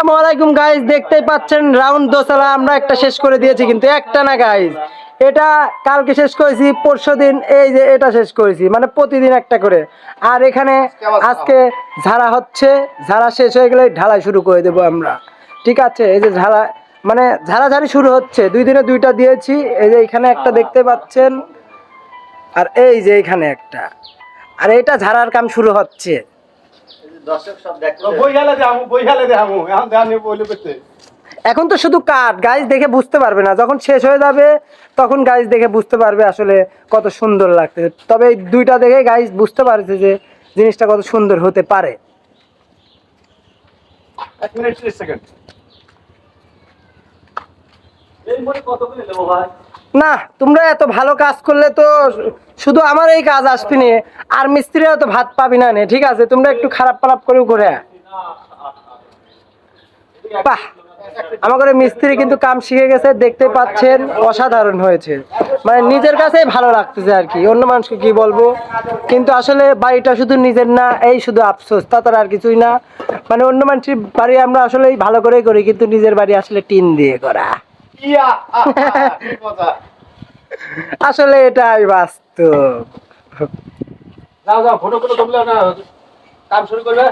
আসসালামাইকুম গাইজ, দেখতেই পাচ্ছেন রাউন্ড দোতলা আমরা একটা শেষ করে দিয়েছি, কিন্তু একটা না গাইজ, এটা কালকে শেষ করেছি, পরশুদিন এই যে এটা শেষ করেছি, মানে প্রতিদিন একটা করে। আর এখানে আজকে ঝাড়া হচ্ছে, ঝাড়া শেষ হয়ে গেলে ঢালাই শুরু করে দেবো আমরা। ঠিক আছে, এই যে ঝাড়া মানে ঝাড়াঝাড়ি শুরু হচ্ছে, 2 দিনে 2টা দিয়েছি। এই যে এখানে একটা দেখতে পাচ্ছেন, আর এই যে এখানে একটা, আর এটা ঝাড়ার কাম শুরু হচ্ছে। এখন তো শুধু কাঠ, গাইজ দেখে বুঝতে পারবে না, যখন শেষ হয়ে যাবে তখন গাইজ দেখে বুঝতে পারবে আসলে কত সুন্দর লাগছে। তবে এই 2টা দেখে গাইজ বুঝতে পারছে যে জিনিসটা কত সুন্দর হতে পারে। না, তোমরা এত ভালো কাজ করলে তো শুধু আমার এই কাজ আসবি না, আর মিস্ত্রিরা তো ভাত পাবি না নে। ঠিক আছে, তোমরা একটু খারাপ পারাপ করেও করে বাহ, আমাদের মিস্ত্রি কিন্তু কাম শিখে গেছে, দেখতে পাচ্ছেন অসাধারণ হয়েছে। মানে নিজের কাছেই ভালো লাগতেছে আর কি, অন্য মানুষকে কি বলবো। কিন্তু আসলে বাড়িটা শুধু নিজের না, এই শুধু আফসোস, তাছাড়া আর কিছুই না। মানে অন্য মানুষের বাড়ি আমরা আসলে ভালো করেই করি, কিন্তু নিজের বাড়ি আসলে টিন দিয়ে করা। আসলে এটাই বাস্তব। যাও যাও, ফটো ফটো তুললে না, কাম শুরু করবে।